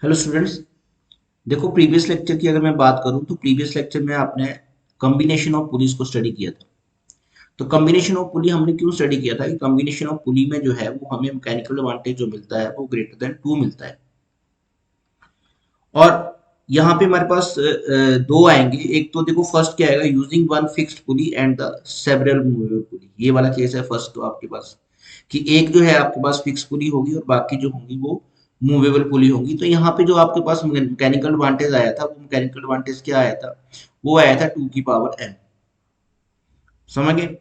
Hello students. देखो, previous lecture की अगर मैं बात करूं तो प्रीवियस लेक्चर में आपने कॉम्बिनेशन ऑफ पुलीज को स्टडी किया था। तो कॉम्बिनेशन ऑफ पुली हमने क्यों स्टडी किया था कि कॉम्बिनेशन ऑफ पुली में जो है वो हमें मैकेनिकल एडवांटेज जो मिलता है वो ग्रेटर देन 2 मिलता है। और यहाँ पे हमारे पास दो आएंगे। एक तो देखो फर्स्ट क्या आएगा, using one fixed pulley and the several movable pulley. ये वाला केस है फर्स्ट। तो आपके पास कि एक जो है आपके पास फिक्स पुली होगी और बाकी जो होंगी वो मूवेबल पुली होंगी। तो यहाँ पे जो आपके पास मैकेनिकल एडवांटेज आया था वो मैकेनिकल एडवांटेज क्या आया था, वो आया था 2 की पावर n। समझ गए।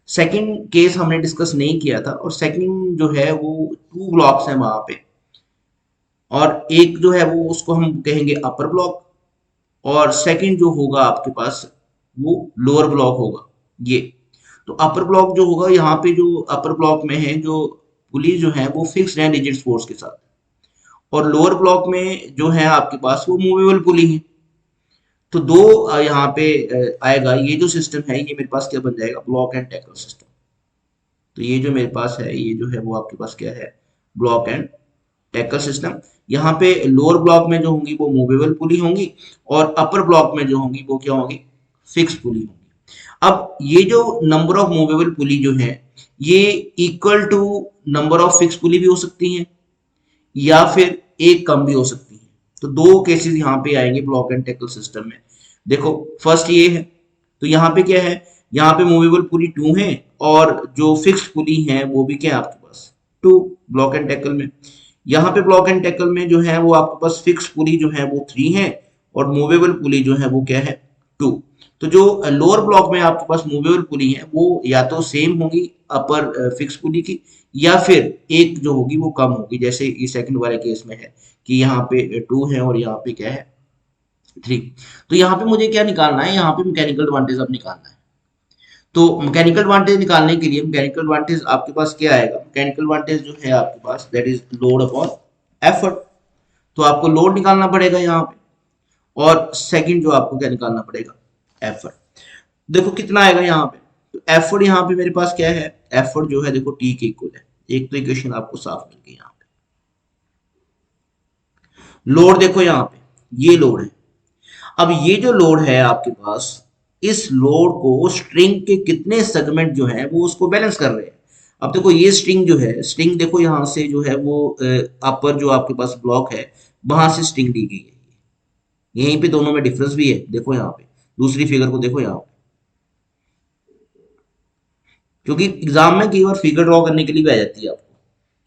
सेकंड केस हमने डिस्कस नहीं किया था और सेकंड जो है वो 2 ब्लॉक्स हैं वहां पे। और एक जो है वो उसको हम कहेंगे अपर ब्लॉक और सेकंड जो होगा आपके पास वो लोअर ब्लॉक होगा। ये तो अपर ब्लॉक जो होगा, यहाँ पे जो अपर ब्लॉक में है जो पुलिस जो है वो फिक्स्ड है रिजिड फोर्स के साथ। और लोअर ब्लॉक में जो है आपके पास वो मूवेबल पुली है। तो दो यहाँ पे आएगा। ये जो सिस्टम है ये मेरे पास क्या बन जाएगा, ब्लॉक एंड टैकल सिस्टम। तो ये जो मेरे पास है ये जो है वो आपके पास क्या है, ब्लॉक एंड टैकल सिस्टम। यहाँ पे लोअर ब्लॉक में जो होंगी वो मूवेबल पुली होंगी और अपर ब्लॉक में जो होंगी वो क्या होंगी, फिक्स पुली होंगी। अब ये जो नंबर ऑफ मूवेबल पुली जो है ये equal to number of fix pulley भी हो सकती है या फिर एक कम भी हो सकती है। तो दो केसेस यहाँ पे आएंगे ब्लॉक एंड टैकल सिस्टम में। देखो फर्स्ट ये है। तो यहाँ पे क्या है, यहाँ पे मूवेबल पुली 2 है और जो फिक्स पुली है वो भी क्या है आपके पास 2, ब्लॉक एंड टैकल में। यहाँ पे ब्लॉक एंड टैकल में जो है वो आपके पास फिक्स पुली जो है वो 3 है और मूवेबल पुली जो है वो क्या है 2। तो जो लोअर ब्लॉक में आपके पास मूवेबल पुली है वो या तो सेम होगी अपर फिक्स पुली की या फिर एक जो होगी वो कम होगी, जैसे ये सेकंड वाले केस में है कि यहाँ पे 2 है और यहाँ पे क्या है 3। तो यहाँ पे मुझे क्या निकालना है, यहाँ पे मैकेनिकल एडवांटेज अब निकालना है। तो मैकेनिकल एडवांटेज निकालने के लिए मैकेनिकल एडवांटेज आपके पास क्या आएगा, मैकेनिकल एडवांटेज जो है आपके पास that is load upon effort. तो आपको लोड निकालना पड़ेगा यहाँ पे और सेकंड जो आपको क्या निकालना पड़ेगा, एफर्ट। देखो कितना आएगा यहाँ पे। तो एफर्ट यहाँ पे मेरे पास क्या है, एफर्ट जो है देखो टी के इक्वल है। एक तो इक्वेशन आपको साफ मिल गई यहाँ पे। लोड देखो यहाँ पे ये लोड है। अब ये जो लोड है आपके पास, इस लोड को स्ट्रिंग के कितने सेगमेंट जो है वो उसको बैलेंस कर रहे हैं। अब देखो ये स्ट्रिंग जो है, स्ट्रिंग देखो यहाँ से जो है वो अपर जो आपके पास ब्लॉक है वहां से स्ट्रिंग ली गई है। यहीं पे दोनों में डिफरेंस भी है, देखो यहाँ पे दूसरी फिगर को देखो यहाँ पे। क्योंकि एग्जाम में कई बार फिगर ड्रॉ करने के लिए भी आ जाती है आपको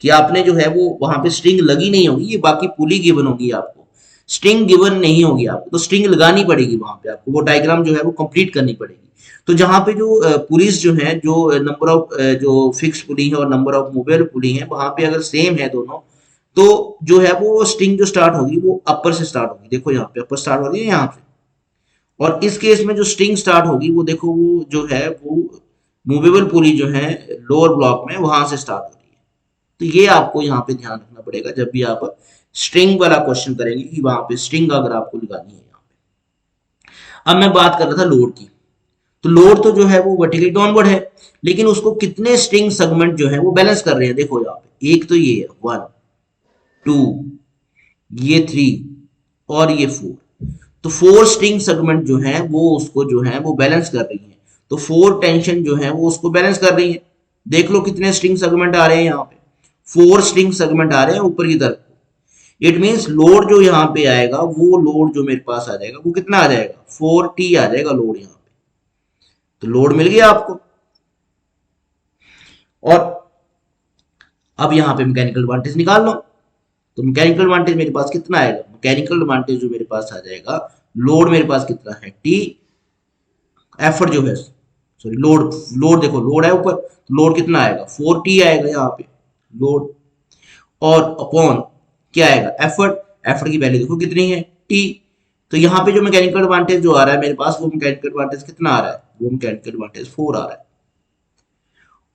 कि आपने जो है वो वहां पे स्ट्रिंग लगी नहीं होगी, ये बाकी पुली गिवन होगी आपको, स्ट्रिंग गिवन नहीं होगी आपको। तो स्ट्रिंग लगानी पड़ेगी वहां पे आपको, वो डायग्राम जो है वो कंप्लीट करनी पड़ेगी। तो जहां पे जो पुलिस जो है जो नंबर ऑफ जो फिक्स पुली है और नंबर ऑफ मूवेबल पुली है वहां पे अगर सेम है दोनों, तो जो है वो स्ट्रिंग जो स्टार्ट होगी वो अपर से स्टार्ट होगी। देखो यहाँ पे अपर स्टार्ट हो रही है यहाँ पे। और इस केस में जो स्ट्रिंग स्टार्ट होगी वो देखो वो जो है वो मूवेबल पुली जो है लोअर ब्लॉक में वहां से स्टार्ट हो रही है। तो ये आपको यहाँ पे ध्यान रखना पड़ेगा जब भी आप स्ट्रिंग वाला क्वेश्चन करेंगे कि वहां पे स्ट्रिंग अगर आपको लगानी है यहाँ पे। अब मैं बात कर रहा था लोड की। तो लोड तो जो है वो वर्टिकली डाउनवर्ड है, लेकिन उसको कितने स्ट्रिंग सेगमेंट जो है वो बैलेंस कर रहे हैं। देखो यहाँ पे एक तो ये है 1, 2, ये 3 और ये 4। तो 4 स्ट्रिंग सेगमेंट जो है वो उसको जो है वो बैलेंस कर रही है। तो 4 टेंशन जो है वो उसको बैलेंस कर रही है। देख लो कितने स्ट्रिंग सेगमेंट आ रहे हैं यहाँ पे, 4 स्ट्रिंग सेगमेंट आ रहे हैं ऊपर की तरफ। इट मीन्स लोड जो यहाँ पे आएगा वो लोड जो मेरे पास आ जाएगा वो कितना आ जाएगा, 4T आ जाएगा लोड यहाँ पे। तो लोड मिल गया आपको। और अब यहाँ पे मैकेनिकल एडवांटेज निकाल लो। तो मैकेनिकल एडवांटेज मेरे पास कितना आएगा, मैकेनिकल एडवांटेज जो मेरे पास आ जाएगा, लोड मेरे पास कितना है टी, एफर्ट जो है सॉरी लोड, लोड देखो लोड है ऊपर, लोड कितना आएगा 4T आएगा यहाँ पे लोड। और अपॉन क्या आएगा एफर्ट, एफर्ट की वैल्यू देखो कितनी है टी। तो यहाँ पे जो मैकेनिकल एडवांटेज जो आ रहा है मेरे पास वो मैकेनिकल एडवांटेज कितना आ रहा है, वो मैकेनिकल एडवांटेज 4 आ रहा है।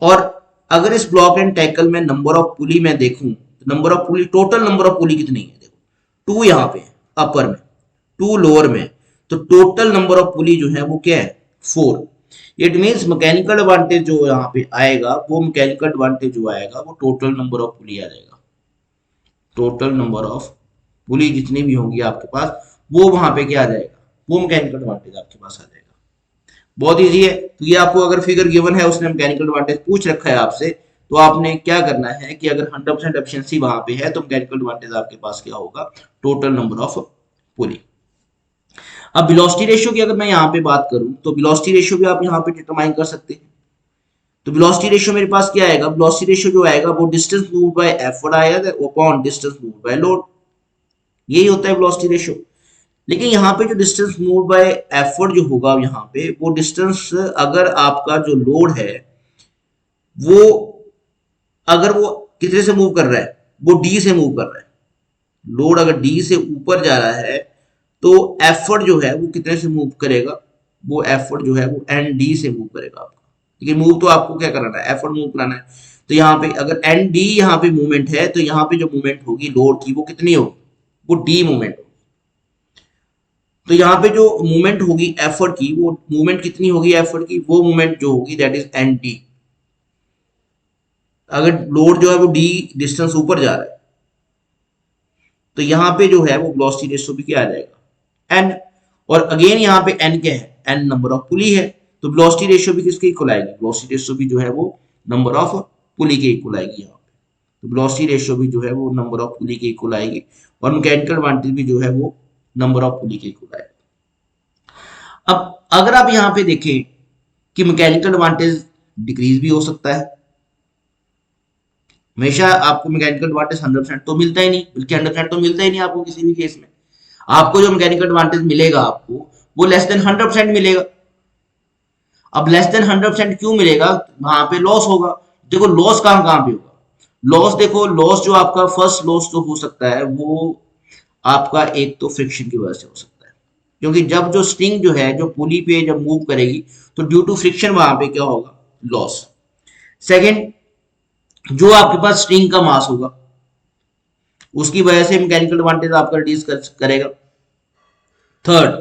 और अगर इस ब्लॉक एंड टैकल में नंबर ऑफ पुली मैं देखूं तो number of pulley, total number of pulley कितनी है, देखो 2 यहाँ पे अपर में, 2 लोअर में। तो टोटल नंबर ऑफ पुली जो है वो क्या है 4। इट मीन्स मैकेनिकल एडवांटेज जो यहाँ पे आएगा वो मैकेनिकल एडवांटेज जो आएगा वो टोटल नंबर ऑफ पुली आ जाएगा, टोटल नंबर ऑफ पुली जितनी भी होंगी आपके पास, वो वहां पे क्या आ जाएगा, वो मैकेनिकल एडवांटेज आपके पास आ जाएगा। बहुत इजी है। तो ये आपको अगर फिगर गिवन है, उसने मैकेनिकल एडवांटेज पूछ रखा है आपसे, तो आपने क्या करना है कि अगर 100% एफिशिएंसी वहां पे है तो मैकेनिकल एडवांटेज आपके पास क्या होगा, टोटल नंबर ऑफ पुली। अब वेलोसिटी रेशियो की अगर मैं यहाँ पे बात करूं, तो वेलोसिटी रेशियो भी आप यहाँ पे डिटरमाइन कर सकते हैं। तो वेलोसिटी रेशियो मेरे पास क्या आएगा, वेलोसिटी रेशियो जो आएगा वो डिस्टेंस मूव बाय एफर्ट आएगा upon distance move by load, यही होता है वेलोसिटी रेशियो। लेकिन यहाँ पे जो डिस्टेंस मूव बाय एफर्ट जो होगा यहाँ पे, वो डिस्टेंस अगर आपका जो लोड है वो, अगर वो कितने से मूव कर रहा है, वो डी से मूव कर रहा है, लोड अगर डी से ऊपर जा रहा है तो एफर्ट जो है वो कितने से मूव करेगा, वो एफर्ट जो है वो एन डी से मूव करेगा आपका। लेकिन मूव तो आपको क्या कराना है, एफर्ट मूव कराना है। तो यहाँ पे अगर एन डी यहाँ पे मूवमेंट है, तो यहाँ पे जो मूवमेंट होगी लोड की वो कितनी होगी, वो डी मूवमेंट होगी। तो यहाँ पे जो मूवमेंट होगी एफर्ट की, वो मूवमेंट कितनी होगी एफर्ट की, वो मूवमेंट जो होगी दैट इज एन डी। अगर लोड जो है वो डी डिस्टेंस ऊपर जा रहा है, तो यहाँ पे जो है वो वेलोसिटी रेशियो भी क्या आ जाएगा, एन। और अगेन यहाँ पे एन क्या है, एन नंबर ऑफ पुली है, तो वेलोसिटी रेशियो भी किसके इक्वल आएगी, वेलोसिटी रेशियो भी जो है वो नंबर ऑफ पुली के इक्वल आएगी यहाँ पे। तो वेलोसिटी रेशियो भी जो है वो नंबर ऑफ पुली के इक्वल आएगी, और मैकेनिकल एडवांटेज भी जो है वो नंबर ऑफ पुली के इक्वल आएगा। अब अगर आप यहाँ पे देखें कि मैकेनिकल एडवांटेज डिक्रीज भी हो सकता है, हमेशा आपको मैकेनिकल एडवांटेज 100% तो मिलता ही नहीं, बल्कि 100% तो मिलता ही नहीं आपको किसी भी केस में। आपको जो मैकेनिकल एडवांटेज मिलेगा आपको वो लेस देन 100% मिलेगा। अब लेस देन 100% क्यों मिलेगा, वहां पे लॉस होगा। देखो लॉस कहां कहां पे होगा, लॉस देखो, लॉस जो आपका फर्स्ट लॉस जो हो सकता है वो आपका एक तो फ्रिक्शन की वजह से हो सकता है, क्योंकि जब जो स्ट्रिंग जो है जो पुली पे जब मूव करेगी तो ड्यू टू फ्रिक्शन वहां पे क्या होगा, लॉस। सेकेंड, जो आपके पास स्ट्रिंग का मास होगा उसकी वजह से मैकेनिकल एडवांटेज आपका रिड्यूस करेगा। थर्ड,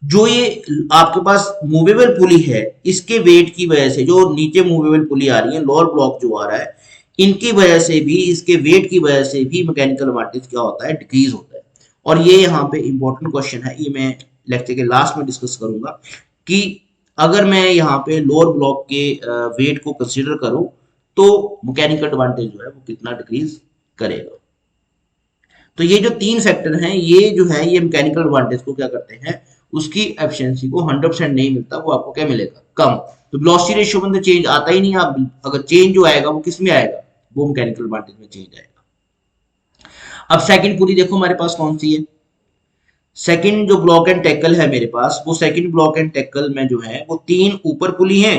जो ये आपके पास मूवेबल पुली है, इसके वेट की वजह से जो नीचे मूवेबल पुली आ रही है, लोअर ब्लॉक जो आ रहा है, इनकी वजह से भी, इसके वेट की वजह से भी मैकेनिकल एडवांटेज क्या होता है, डिक्रीज होता है। और ये यहाँ पे इंपॉर्टेंट क्वेश्चन है, ये मैं लेक्चर के लास्ट में डिस्कस करूंगा कि अगर मैं यहाँ पे लोअर ब्लॉक के वेट को कंसिडर करूं तो मैकेनिकल एडवांटेज जो है वो कितना डिक्रीज करेगा। तो ये जो तीन फैक्टर हैं, ये जो है ये मैकेनिकल एडवांटेज को क्या करते हैं, उसकी एफिशिएंसी को 100% नहीं मिलता, वो आपको क्या मिलेगा, कम। तो वेलोसिटी रेशियो में तो चेंज आता ही नहीं। आप अगर चेंज जो आएगा वो किस में आएगा, वो मैकेनिकल एडवांटेज में चेंज आएगा। अब सेकंड पुली देखो हमारे पास कौन सी है, सेकंड जो ब्लॉक एंड टैकल है मेरे पास, वो सेकंड ब्लॉक एंड टैकल में जो है वो तीन ऊपर पुली है।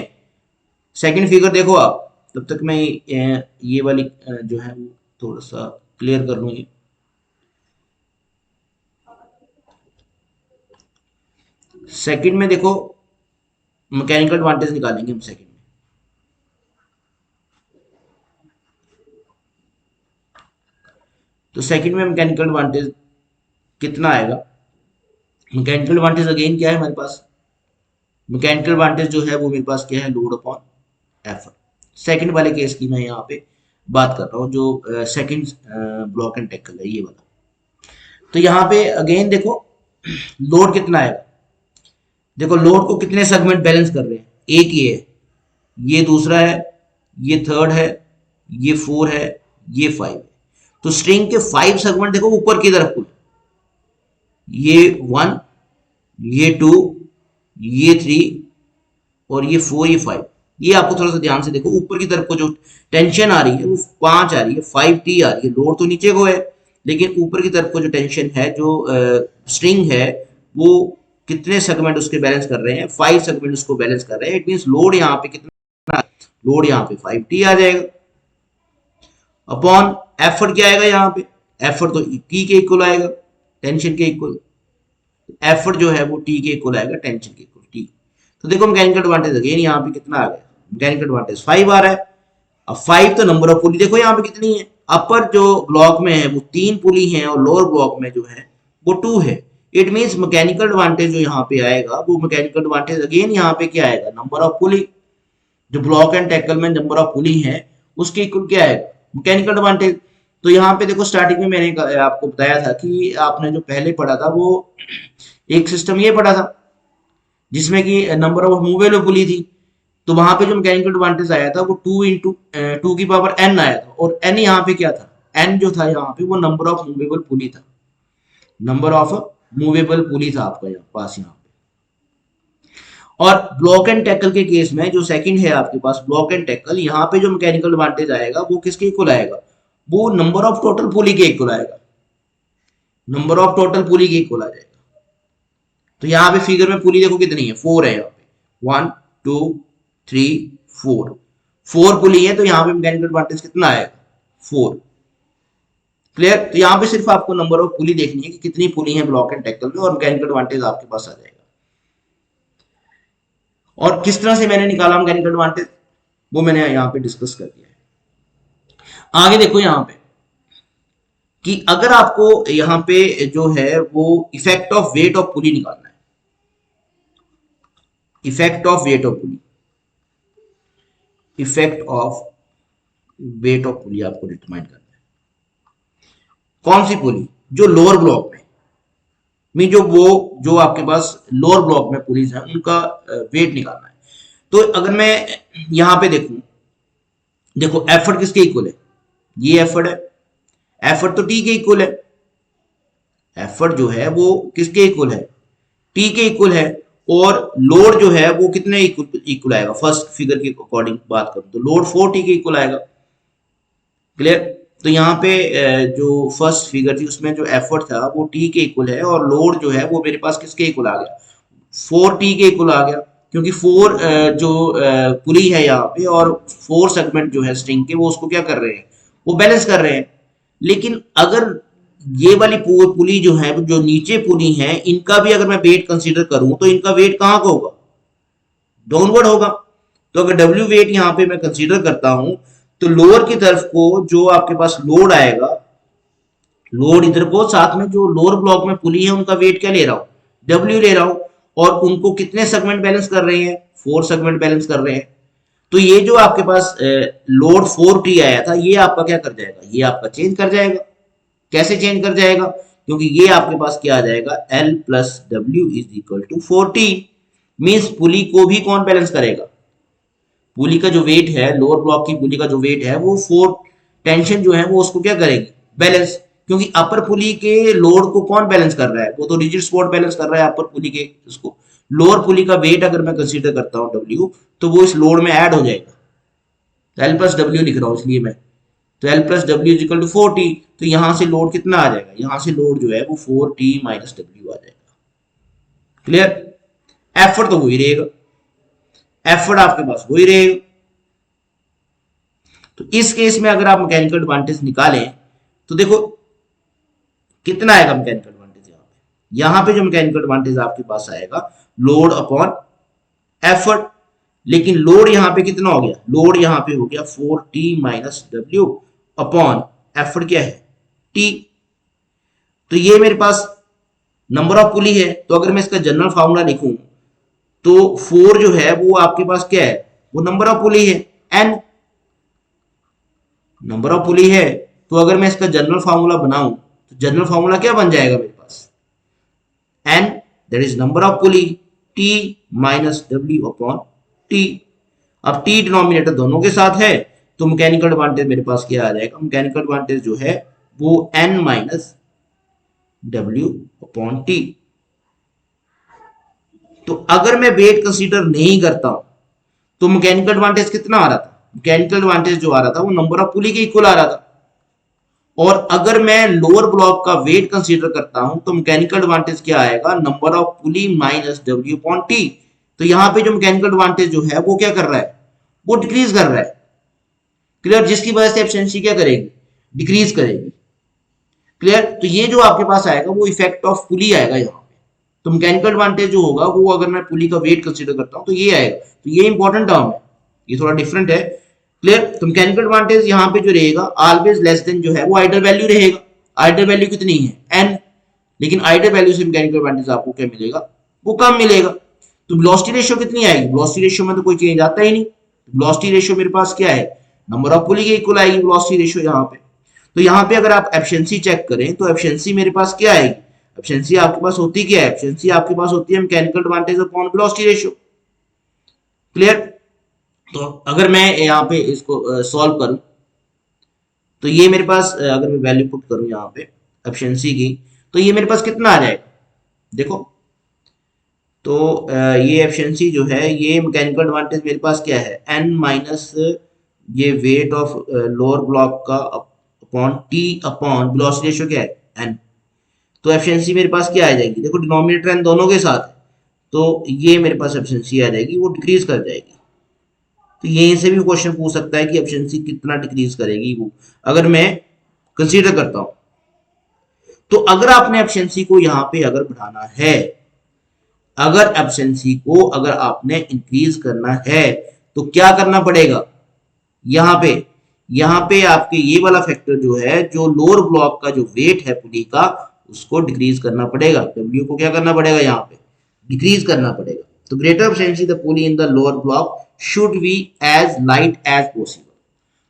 सेकंड फिगर देखो आप, तब तक मैं ये वाली जो है वो थोड़ा सा क्लियर कर लूंगी। सेकंड में देखो मैकेनिकल एडवांटेज निकालेंगे हम सेकंड में। तो सेकंड में मैकेनिकल एडवांटेज कितना आएगा, मैकेनिकल एडवांटेज अगेन क्या है हमारे पास, मैकेनिकल एडवांटेज जो है वो मेरे पास क्या है, लोड अपॉन एफर्ट। सेकंड वाले केस की मैं यहाँ पे बात कर रहा हूँ, जो सेकंड ब्लॉक एंड टैकल है ये वाला। तो यहाँ पे अगेन देखो लोड कितना आएगा, देखो लोड को कितने सेगमेंट बैलेंस कर रहे हैं, एक ये है, ये दूसरा है, ये थर्ड है, ये फोर है, ये फाइव है। तो स्ट्रिंग के 5 सेगमेंट देखो ऊपर की तरफ को, ये 1, ये 2, ये 3 और ये 4, ये 5। ये आपको थोड़ा सा ध्यान से देखो, ऊपर की तरफ को जो टेंशन आ रही है वो 5 आ रही है, 5T आ रही है। लोड तो नीचे को है, लेकिन ऊपर की तरफ को जो टेंशन है, जो स्ट्रिंग है, वो कितने सेगमेंट उसके बैलेंस कर रहे हैं, 5 सेगमेंट उसको बैलेंस कर रहे हैं। इट मींस लोड यहाँ पे कितना, लोड यहाँ पे 5T आ जाएगा अपॉन एफर्ट क्या आएगा, यहाँ पे एफर्ट तो टी के इक्वल आएगा, टेंशन के इक्वल। एफर्ट जो है वो टी के इक्वल आएगा, टेंशन के इक्वल टी। तो देखो मैकेनिकल एडवांटेज अगेन यहाँ पे कितना आ गया, मैकेनिकल एडवांटेज 5 आ रहा है। अब 5 तो नंबर ऑफ पुली देखो यहाँ पे कितनी है, अपर जो ब्लॉक में है वो 3 पुली है और लोअर ब्लॉक में जो है वो 2 है। इट मींस मैकेनिकल एडवांटेज जो यहाँ पे आएगा, वो मैकेनिकल एडवांटेज अगेन यहाँ पे क्या आएगा, नंबर ऑफ पुली। जो ब्लॉक एंड टैकल में नंबर ऑफ पुली है उसके इक्वल क्या आएगा, मैकेनिकल एडवांटेज। तो यहाँ पे देखो स्टार्टिंग में मैंने आपको बताया था कि आपने जो पहले पढ़ा था वो एक सिस्टम ये पढ़ा था जिसमें कि नंबर ऑफ मूवेबल पुली थी। तो वहां पे जो मैकेनिकल एडवांटेज आया था वो 2 की पावर n आया था, और n यहाँ पे क्या था, n जो था यहाँ पे वो नंबर ऑफ मूवेबल पुली था, नंबर ऑफ मूवेबल पुली था आपका यहाँ पास यहाँ पे। और ब्लॉक एंड टैकल के केस में जो सेकंड है आपके पास ब्लॉक एंड टैकल, यहाँ पे जो मैकेनिकल एडवांटेज आएगा वो किसके इक्वल आएगा, वो नंबर ऑफ टोटल पुली के इक्वल आएगा, नंबर ऑफ टोटल पुली के इक्वल आ जाएगा। तो यहाँ पे फिगर में पुली देखो कितनी है, 4 है यहाँ पे, 1 2 3 4, 4 पुली है, तो यहाँ पे मैकेनिकल एडवांटेज कितना आएगा, 4। क्लियर। तो यहाँ पे सिर्फ आपको नंबर ऑफ पुली देखनी है कि कितनी पुली है ब्लॉक एंड टैकल में, और मैकेनिकल एडवांटेज आपके पास आ जाएगा। और किस तरह से मैंने निकाला मैकेनिकल एडवांटेज वो मैंने यहाँ पे डिस्कस कर दिया है। आगे देखो यहाँ पे कि अगर आपको यहाँ पे जो है वो effect of weight of pulley निकालना है, effect of weight of pulley, effect of weight of pulley आपको डिटरमाइन करना है। कौन सी पुली, जो लोअर ब्लॉक में जो आपके पास लोअर ब्लॉक में पुलिस है उनका वेट निकालना है। तो अगर मैं यहां पे देखूं, देखो एफर्ट किसके इक्वल है, ये एफर्ट है, एफर्ट तो टी के इक्वल है, एफर्ट जो है वो किसके इक्वल है, टी के इक्वल है। और लोड जो है वो कितने इक्वल आएगा, फर्स्ट फिगर के अकॉर्डिंग बात करूं तो लोड 4t के इक्वल आएगा। क्लियर। तो यहाँ पे जो फर्स्ट फिगर थी उसमें जो एफर्ट था वो टी के इक्वल है, और लोड जो है वो मेरे पास किसके इक्वल आ गया, 4t के इक्वल आ गया, क्योंकि 4 जो पुली है यहाँ पे और 4 सेगमेंट जो है स्ट्रिंग के वो उसको क्या कर रहे हैं, वो बैलेंस कर रहे हैं। लेकिन अगर ये वाली पुली जो है, जो नीचे पुली है, इनका भी अगर मैं वेट कंसीडर करूं तो इनका वेट कहाँ का होगा, डाउनवर्ड होगा। तो अगर डब्ल्यू वेट यहाँ पे मैं कंसीडर करता हूं तो लोअर की तरफ को जो आपके पास लोड आएगा, लोड इधर को साथ में जो लोअर ब्लॉक में पुली है उनका वेट क्या ले रहा हूं, डब्ल्यू ले रहा हूं, और उनको कितने सेगमेंट बैलेंस कर रहे हैं, 4 सेगमेंट बैलेंस कर रहे हैं। तो ये जो आपके पास लोड 4t आया था ये आपका क्या कर जाएगा, ये आपका चेंज कर जाएगा। कैसे चेंज कर जाएगा, क्योंकि ये आपके पास क्या आ जाएगा, L plus W is equal to 4t। Means pulley को भी कौन बैलेंस करेगा, पुली का जो वेट है, लोअर ब्लॉक की पुली का जो वेट है वो 4 टेंशन जो है वो उसको क्या करेगी, बैलेंस। क्योंकि अपर पुली के लोड को कौन बैलेंस कर रहा है, वो तो रिजिड सपोर्ट बैलेंस कर रहा है अपर पुली के उसको। लोअर पुली का वेट अगर मैं कंसीडर करता हूँ डब्ल्यू, तो वो इस लोड में ऐड हो जाएगा। तो एल प्लस डब्ल्यू लिख रहा हूँ इसलिए मैं, तो L plus W is equal to 4t। तो यहां से लोड कितना आ जाएगा, यहां से लोड जो है वो 4t माइनस डब्ल्यू आ जाएगा। क्लियर। एफर्ट तो वही रहेगा, एफर्ट आपके पास वही रहेगा। तो इस केस में अगर आप मैकेनिकल एडवांटेज निकालें तो देखो कितना आएगा मैकेनिकल एडवांटेज, यहां पे जो मैकेनिकल एडवांटेज आपके पास आएगा लोड अपॉन एफर्ट। लेकिन लोड यहां पे कितना हो गया, लोड यहां पे हो गया 4t minus W upon effort क्या है, t। तो ये मेरे पास नंबर ऑफ पुली है, तो अगर मैं इसका जनरल फार्मूला लिखूं तो 4 जो है वो आपके पास क्या है, वो नंबर ऑफ पुली है, n नंबर ऑफ पुली है। तो अगर मैं इसका जनरल फार्मूला बनाऊं तो जनरल फार्मूला क्या बन जाएगा मेरे पास, n that is number of pulley, t minus W upon t। अब t डिनोमिनेटर दोनों के साथ है, तो मैकेनिकल एडवांटेज मेरे पास क्या आ जाएगा, मैकेनिकल एडवांटेज जो है वो n minus W upon T. तो अगर मैं वेट कंसीडर नहीं करता हूं तो मैकेनिकल एडवांटेज कितना आ रहा था, मैकेनिकल एडवांटेज जो आ रहा था वो नंबर ऑफ पुली के इक्वल आ रहा था। और अगर मैं लोअर ब्लॉक का वेट कंसीडर करता हूं तो मैकेनिकल एडवांटेज क्या आएगा, number of pulley minus W upon T. तो यहां पे जो मैकेनिकल एडवांटेज जो है वो क्या कर रहा है, वो डिक्रीज कर रहा है। क्लियर। जिसकी वजह से एफिशिएंसी क्या करेगी, डिक्रीज करेगी। क्लियर। तो ये जो आपके पास आएगा वो इफेक्ट ऑफ पुली आएगा यहाँ पे। तो मैकेनिकल एडवांटेज जो होगा वो अगर मैं पुली का वेट कंसीडर करता हूँ तो ये आएगा। तो ये इंपॉर्टेंट टर्म है, ये थोड़ा डिफरेंट है। क्लियर। तो मैकेनिकल एडवांटेज यहाँ पे जो रहेगा ऑलवेज लेस देन जो है वो आइडल वैल्यू रहेगा। आइडल वैल्यू कितनी है, n। लेकिन आइडल वैल्यू से मैकेनिकल एडवांटेज आपको क्या मिलेगा, वो कम मिलेगा। तो वेलोसिटी रेशियो कितनी आएगी, वेलोसिटी रेशियो में तो कोई चेंज आता ही नहीं। वेलोसिटी रेशियो मेरे पास क्या है, नंबर ऑफ पुली के इक्वल आएगी वेलोसिटी रेशियो यहाँ पे। तो यहाँ पे अगर आप एफिशिएंसी चेक करें तो एफिशिएंसी मेरे पास क्या आएगी, एफिशिएंसी आपके पास होती क्या है, एफिशिएंसी आपके पास होती है mechanical advantage upon velocity ratio. Clear. तो अगर मैं यहाँ पे इसको सॉल्व करूं तो ये मेरे पास अगर मैं वैल्यू पुट करूं यहाँ पे एफिशिएंसी की, तो ये मेरे पास कितना आ जाएगा, देखो। तो ये एफिशिएंसी जो है, ये मैकेनिकल एडवांटेज मेरे पास क्या है, एन माइनस ये वेट ऑफ लोअर ब्लॉक का upon T upon velocity ratio क्या है, एन। तो एफिशिएंसी मेरे पास क्या आ जाएगी, देखो डिनोमिनेटर एन दोनों के साथ है, तो ये मेरे पास एफिशिएंसी आ जाएगी, वो डिक्रीज कर जाएगी। तो यहीं से भी क्वेश्चन पूछ सकता है कि एफिशिएंसी कितना डिक्रीज करेगी वो, अगर मैं कंसीडर करता हूं। तो अगर आपने एफिशिएंसी को यहाँ पे अगर बढ़ाना है, अगर एफिशिएंसी को अगर आपने इंक्रीज करना है, तो क्या करना पड़ेगा, यहाँ पे आपके ये वाला फैक्टर जो है, जो लोअर ब्लॉक का जो वेट है पुली का, उसको डिक्रीज करना पड़ेगा, डब्ल्यू को क्या करना पड़ेगा, यहाँ पे डिक्रीज करना पड़ेगा। तो greater efficiency the pulley in the lower block should be as light as possible.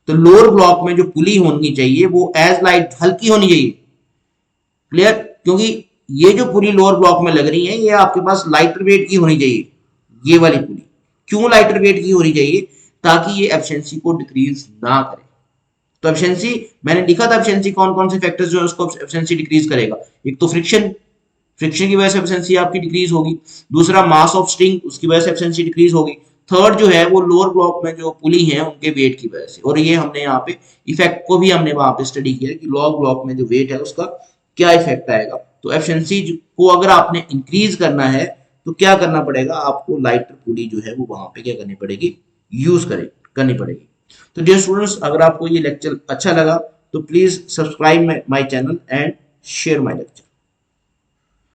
तो लोअर ब्लॉक में जो पुली होनी चाहिए वो एज लाइट, हल्की होनी चाहिए। क्लियर। क्योंकि ये जो पुली लोअर ब्लॉक में लग रही है, ये आपके पास लाइटर वेट की होनी चाहिए, ये वाली पुली। क्यों लाइटर वेट की होनी चाहिए, ताकि ये एफिशिएंसी को डिक्रीज ना करे। तो एफिशिएंसी मैंने लिखा था, एफिशिएंसी कौन कौन से फैक्टर्स जो है उसको एफिशिएंसी डिक्रीज करेगा। एक तो फ्रिक्शन, फ्रिक्शन की वजह से एफिशिएंसी आपकी डिक्रीज होगी। दूसरा मास ऑफ स्ट्रिंग, उसकी वजह से एफिशिएंसी डिक्रीज होगी। थर्ड जो है वो लोअर ब्लॉक में जो पुली है उनके वेट की वजह से। और ये हमने यहाँ पे इफेक्ट को भी हमने वहां पे स्टडी किया कि लोअर ब्लॉक में जो वेट है उसका क्या इफेक्ट आएगा। तो एफिशिएंसी को अगर आपने इंक्रीज करना है तो क्या करना पड़ेगा, आपको लाइटर पुली जो है वो वहां पे क्या करनी पड़ेगी, यूज करनी पड़ेगी। तो डियर स्टूडेंट्स, अगर आपको ये लेक्चर अच्छा लगा तो please subscribe my channel and share my lecture.